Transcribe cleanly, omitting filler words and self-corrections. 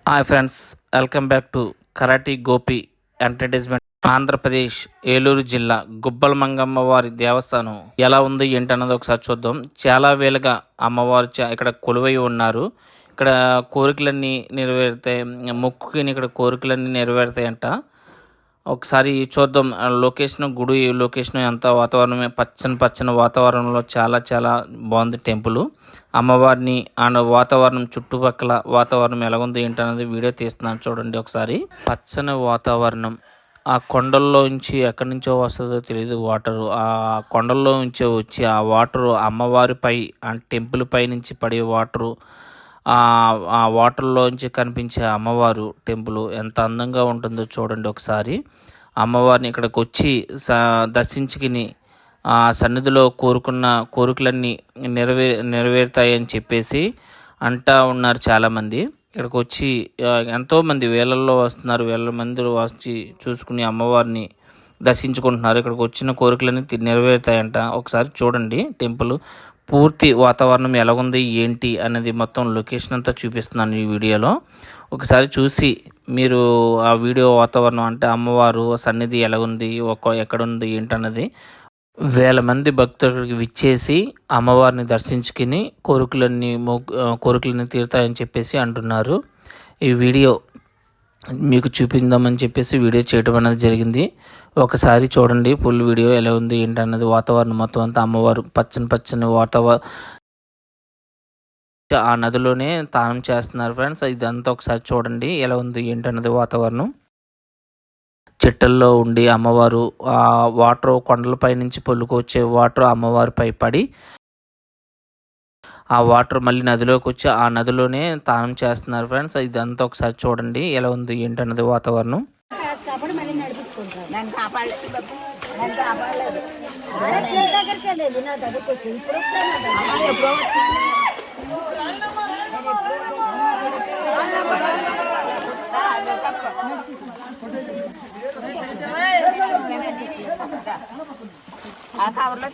Hi friends, welcome back to karate Gopi entertainment. Andhra Pradesh Eluru జిల్లా గుబ్బల మంగమ్మ వారి దేవస్థానం ఎలా ఉంది ఏంటన్నది ఒకసారి చూద్దాం. చాలా వేలుగా అమ్మవారు ఇక్కడ కొలువై ఉన్నారు. ఇక్కడ కోరికలన్నీ నెరవేరుతాయి, మొక్కుకి ఇక్కడ కోరికలన్నీ నెరవేరుతాయంట. ఒకసారి చూద్దాం లొకేషన్, గుడి లొకేషన్ ఎంత వాతావరణమే పచ్చని వాతావరణంలో చాలా చాలా బాగుంది టెంపుల్. అమ్మవారిని అండ్ వాతావరణం చుట్టుపక్కల వాతావరణం ఎలాగుంది ఏంటనేది వీడియో తీస్తున్నాను చూడండి ఒకసారి. పచ్చని వాతావరణం, ఆ కొండల్లో నుంచి ఎక్కడి నుంచో వస్తుందో తెలియదు వాటరు. ఆ కొండల్లో నుంచి వచ్చి ఆ వాటరు అమ్మవారిపై ఆ టెంపుల్ పై నుంచి పడే వాటరు, ఆ వాటర్లోంచి కనిపించే అమ్మవారు టెంపుల్ ఎంత అందంగా ఉంటుందో చూడండి ఒకసారి. అమ్మవారిని ఇక్కడికి వచ్చి దర్శించుకుని ఆ సన్నిధిలో కోరుకున్న కోరికలన్నీ నెరవేరుతాయని చెప్పేసి అంటా ఉన్నారు చాలామంది. ఇక్కడికి వచ్చి ఎంతోమంది వేలల్లో వస్తున్నారు, వేల మంది వచ్చి చూసుకుని అమ్మవారిని దర్శించుకుంటున్నారు. ఇక్కడికి వచ్చిన కోరికలన్నీ నెరవేరుతాయంట. ఒకసారి చూడండి టెంపుల్ పూర్తి వాతావరణం ఎలాగుంది ఏంటి అనేది మొత్తం లొకేషన్ అంతా చూపిస్తున్నాను ఈ వీడియోలో. ఒకసారి చూసి మీరు ఆ వీడియో వాతావరణం అంటే అమ్మవారు సన్నిధి ఎలాగుంది, ఎక్కడుంది ఏంటన్నది వేల మంది భక్తులకి విచ్చేసి అమ్మవారిని దర్శించుకుని కోరికలన్నీ తీరుతాయని చెప్పేసి అంటున్నారు. ఈ వీడియో మీకు చూపిందామని చెప్పేసి వీడియో చేయడం అనేది జరిగింది. ఒకసారి చూడండి ఫుల్ వీడియో ఎలా ఉంది ఏంటన్నది. వాతావరణం మొత్తం అంతా అమ్మవారు పచ్చని ఆ నదిలోనే తానం చేస్తున్నారు ఫ్రెండ్స్. ఇదంతా ఒకసారి చూడండి ఎలా ఉంది ఏంటన్నది వాతావరణం. చెట్టల్లో ఉండి అమ్మవారు ఆ వాటర్ కొండలపై నుంచి పొల్లుకొచ్చే వాటర్ అమ్మవారిపై పడి ఆ వాటర్ మళ్ళీ నదిలోకి వచ్చి ఆ నదిలోనే తానం చేస్తున్నారు ఫ్రెండ్స్. ఇదంతా ఒకసారి చూడండి ఎలా ఉంది ఏంటన్నది వాతావరణం. ఆ కవర్లో